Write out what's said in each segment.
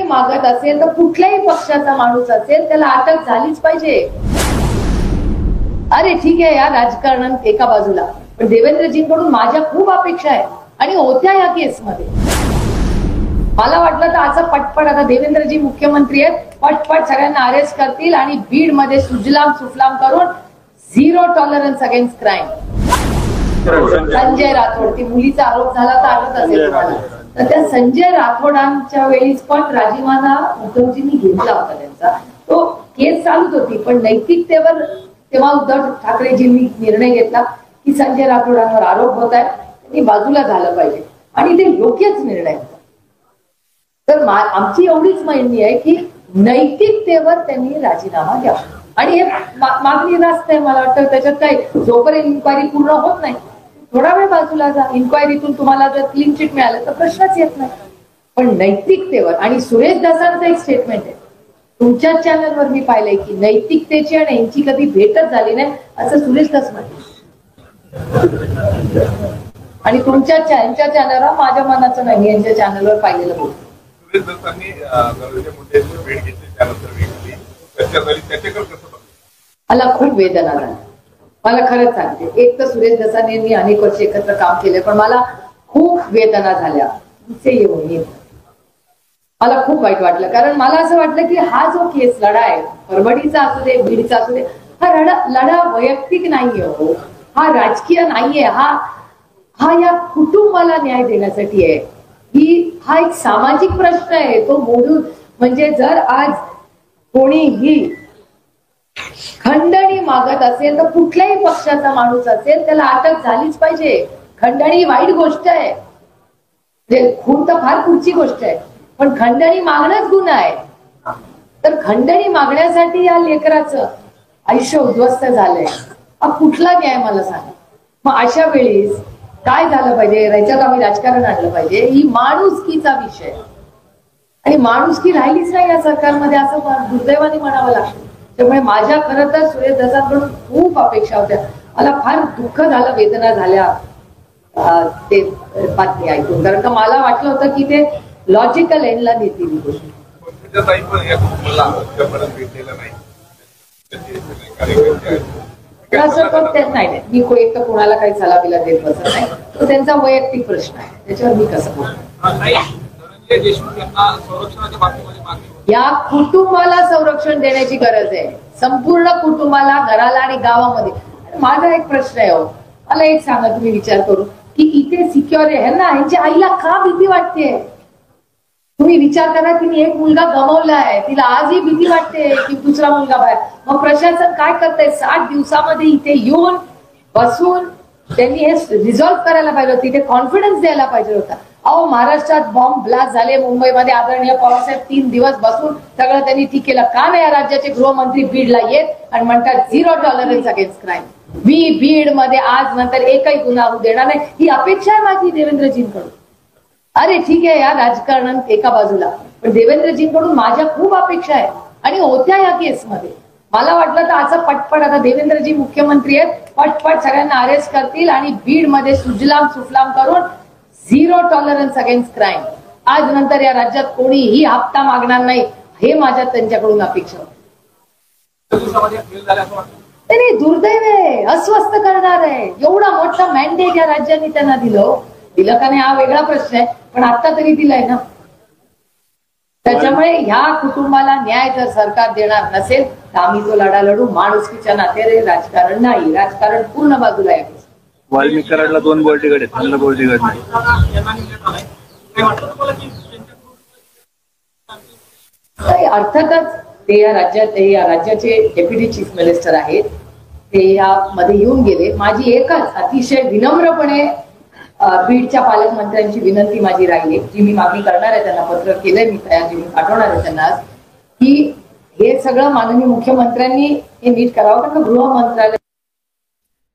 मागत असेल तर कुठल्याही पक्षाचा माणूस असेल त्याला अटक झालीच पाहिजे. अरे ठीक आहे या राजकारणात एका बाजूला, पण देवेंद्रजींकडून माझ्या खूप अपेक्षा आहे आणि होत्या या केसमध्ये. मला वाटलं तर असं पटपट आता देवेंद्रजी मुख्यमंत्री आहेत, पटपट सगळ्यांना अरेस्ट करतील आणि बीड मध्ये सुजलाम सुफलाम करून zero tolerance against crime. Sanjay Rathod, ती मुलीचा आरोप झाला तर आठवत असेल तुम्हाला, तर त्या संजय राठोडांच्या वेळीच पण राजीनामा उद्धवजींनी घेतला होता त्यांचा. तो केस चालूच होती, पण नैतिकतेवर तेव्हा उद्धव ठाकरेजींनी निर्णय घेतला की संजय राठोडांवर आरोप होत आहेत, त्यांनी बाजूला झालं पाहिजे आणि ते योग्यच निर्णय होता. तर आमची एवढीच मागणी आहे की नैतिकतेवर त्यांनी राजीनामा द्यावा आणि हे मागणी रास्त आहे. मला वाटतं त्याच्यात काही जोपर्यंत इन्क्वायरी पूर्ण होत नाही थोडा वेळ बाजूला जा. इन्क्वायरीतून तुम्हाला जर क्लीन चिट मिळालं तर प्रश्नच येत नाही, पण नैतिकतेवर. आणि सुरेश दासांचं एक स्टेटमेंट आहे तुमच्याच चॅनलवर मी पाहिलंय की नैतिकतेची आणि यांची कधी भेटच झाली नाही असं सुरेश दास म्हटलं. आणि तुमच्या चॅनलवर माझ्या मनाचं नाही, यांच्या चॅनलवर पाहिलेलं बोलतो. सुरेश दासांनी भेट घेतली त्यानंतर मला खूप वेदना झाली. मला खरंच सांगते, एक तर सुरेश दसांनी मी अनेक वर्ष एकत्र काम केले, पण मला खूप वेदना झाल्या येऊन. मला खूप वाईट वाटलं, कारण मला असं वाटलं की हा जो केस लढा आहे, परभणीचा असू दे बीडचा असू दे, हा लढा वैयक्तिक नाहीये हो, हा राजकीय नाहीये, हा या कुटुंबाला न्याय देण्यासाठी आहे. हा एक सामाजिक प्रश्न आहे. तो मोडून म्हणजे जर आज कोणीही खंडणी मागत असेल तर कुठल्याही पक्षाचा माणूस असेल त्याला अटक झालीच पाहिजे. खंडणी वाईट गोष्ट आहे, खून तर फार पुढची गोष्ट आहे, पण खंडणी मागणंच गुन्हा आहे. तर खंडणी मागण्यासाठी या लेकराचं आयुष्य उद्ध्वस्त झालंय, हा कुठला न्याय मला सांगा. मग अशा वेळेस काय झालं पाहिजे, याच्यात आम्ही राजकारण आणलं पाहिजे. ही माणुसकीचा विषय आणि माणुसकी राहिलीच नाही या सरकारमध्ये असं दुर्दैवाने म्हणावं लागतं. त्यामुळे माझ्या खरं तर सुरेश दासांकडून खूप अपेक्षा होत्या. मला फार दुःख झालं, वेदना झाल्या ते बातमी ऐकून, कारण का मला वाटलं होतं की ते लॉजिकल एंडला नेतील. नाही, मी एक तर कोणाला काही सल्ला बिला देत बसत नाही, तो त्यांचा वैयक्तिक प्रश्न आहे, त्याच्यावर मी कसं बोलतो. या कुटुंबाला संरक्षण देण्याची गरज आहे, संपूर्ण कुटुंबाला, घराला आणि गावामध्ये. माझा एक प्रश्न आहे हो, मला एक सांगा तुम्ही विचार करू की इथे सिक्युअर आहे ना, यांच्या आईला का भीती वाटते? तुम्ही विचार करा की एक मुलगा गमावला आहे, तिला आजही भीती वाटते की दुसरा मुलगा बाहेर. मग प्रशासन काय करतंय? 60 दिवसामध्ये इथे येऊन बसून त्यांनी हे रिझॉल्व्ह करायला पाहिजे होतं, इथे कॉन्फिडन्स द्यायला पाहिजे होता. अहो महाराष्ट्रात बॉम्ब ब्लास्ट झाले, मुंबईमध्ये आदरणीय पवारसाहेब 3 दिवस बसून सगळं त्यांनी ठीक केलं. का नाही या राज्याचे गृहमंत्री बीडला येत आणि म्हणतात झिरो टॉलरन्स अगेन्स्ट क्राईम. मी बीड मध्ये आज नंतर एकही गुन्हा होऊ देणार नाही, ही अपेक्षा आहे माझी देवेंद्रजींकडून. अरे ठीक आहे या राजकारणात एका बाजूला, पण देवेंद्रजींकडून माझ्या खूप अपेक्षा आहे आणि होत्या या केसमध्ये. मला वाटलं तर असं पटपट आता देवेंद्रजी मुख्यमंत्री आहेत, पटपट सगळ्यांना अरेस्ट करतील आणि बीड मध्ये सुजलाम सुफलाम करून झिरो टॉलरन्स अगेन्स्ट क्राईम. आज नंतर या राज्यात कोणीही हप्ता मागणार नाही, हे माझ्या त्यांच्याकडून अपेक्षा नाही. दुर्दैव आहे, अस्वस्थ करणार आहे. एवढा मोठा मॅन्डेट या राज्याने त्यांना दिलं का नाही हा वेगळा प्रश्न आहे, पण आता तरी दिलाय ना. त्याच्यामुळे ह्या कुटुंबाला न्याय जर सरकार देणार नसेल तर आम्ही तो लढा लढू माणुसकीच्या नात्याने. राजकारण नाही, राजकारण पूर्ण बाजूला आहे. वाल्मिक कराडला 2 बॉडीगार्ड आहेत, त्यांना बॉडीगार्ड नाही. अर्थातच ते या राज्याचे डेप्युटी चीफ मिनिस्टर आहेत, ते यामध्ये येऊन गेले. माझी एकच अतिशय विनम्रपणे बीडच्या पालकमंत्र्यांची विनंती माझी राहिली, जी मी मागणी करणार आहे, त्यांना पत्र केलंय मी तयार, मी पाठवणार आहे त्यांना, की हे सगळं माननीय मुख्यमंत्र्यांनी हे नीट करावं. कारण गृह मंत्रालय,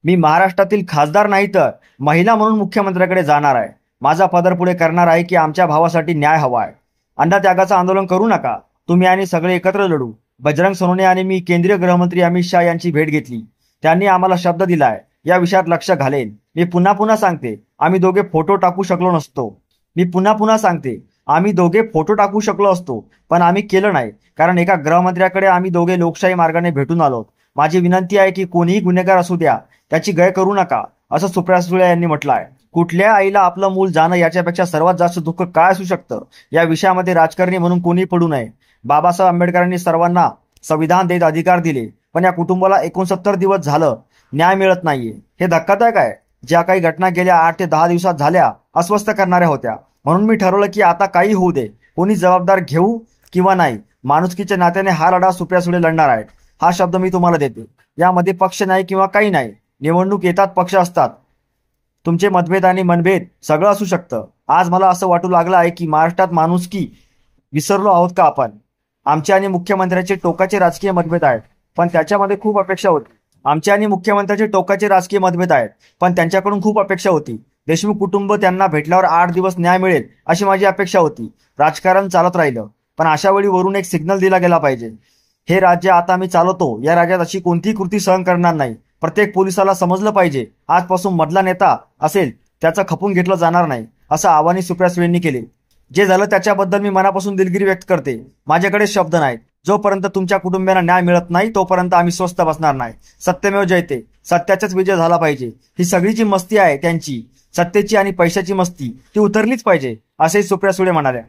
मी महाराष्ट्रातील खासदार नाही तर महिला म्हणून मुख्यमंत्र्याकडे जाणार आहे. माझा पदर पुढे करणार आहे की आमच्या भावासाठी न्याय हवा आहे. अन्नत्यागाचं आंदोलन करू नका, तुम्ही आणि सगळे एकत्र लढू. बजरंग सोनवणे आणि मी केंद्रीय गृहमंत्री अमित शहा यांची भेट घेतली, त्यांनी आम्हाला शब्द दिलाय या विषयात लक्ष घालेन. मी पुन्हा सांगते, आम्ही दोघे फोटो टाकू शकलो नसतो. मी पुन्हा सांगते, आम्ही दोघे फोटो टाकू शकलो असतो, पण आम्ही केलं नाही, कारण एका गृहमंत्र्याकडे आम्ही दोघे लोकशाही मार्गाने भेटून आलो. माझी विनंती आहे की कोणीही गुन्हेगार असू द्या, त्याची गय करू नका, असं सुप्रिया सुळे यांनी म्हटलं आहे. कुठल्या आईला आपलं मूल जाणं याच्यापेक्षा सर्वात जास्त दुःख काय असू शकतं? या विषयामध्ये राजकारणी म्हणून कोणी पडू नये. बाबासाहेब आंबेडकरांनी सर्वांना संविधान देत अधिकार दिले, पण या कुटुंबाला 69 दिवस झालं न्याय मिळत नाहीये. हे धक्कादायक आहे. ज्या काही घटना गेल्या 8 ते 10 दिवसात झाल्या अस्वस्थ करणाऱ्या होत्या. म्हणून मी ठरवलं की आता काही होऊ दे, कोणी जबाबदार घेऊ किंवा नाही, माणुसकीच्या नात्याने हा लढा सुप्रिया सुळे लढणार आहेत. हा शब्द मी तुम्हाला देते. यामध्ये पक्ष नाही किंवा काही नाही. निवडणूक येतात, पक्ष असतात, तुमचे मतभेद आणि मनभेद सगळं असू शकतं. आज मला असं वाटू लागलं आहे की महाराष्ट्रात माणुसकी विसरलो आहोत का आपण? आमचे आणि मुख्यमंत्र्याचे टोकाचे राजकीय मतभेद आहेत, पण त्याच्यामध्ये खूप अपेक्षा होती. आमचे आणि मुख्यमंत्र्याचे टोकाचे राजकीय मतभेद आहेत, पण त्यांच्याकडून खूप अपेक्षा होती. देशमुख कुटुंब त्यांना भेटल्यावर 8 दिवस न्याय मिळेल अशी माझी अपेक्षा होती. राजकारण चालत राहिलं, पण अशा वेळी वरून एक सिग्नल दिला गेला पाहिजे. हे राज्य आता मी चालवतो, या राज्यात अशी कोणतीही कृती सहन करणार नाही. प्रत्येक पोलिसाला समजलं पाहिजे, आजपासून मधला नेता असेल त्याचं खपून घेतलं जाणार नाही, असं आवाहन सुप्रिया सुळेंनी केले. जे झालं त्याच्याबद्दल मी मनापासून दिलगिरी व्यक्त करते. माझ्याकडे शब्द नाहीत. जोपर्यंत तुमच्या कुटुंबियांना न्याय मिळत नाही तोपर्यंत आम्ही स्वस्थ बसणार नाही. सत्यमेव जयते, सत्याचाच विजय झाला पाहिजे. ही सगळी जी मस्ती आहे त्यांची, सत्तेची आणि पैशाची मस्ती, ती उतरलीच पाहिजे, असेही सुप्रिया सुळे म्हणाल्या.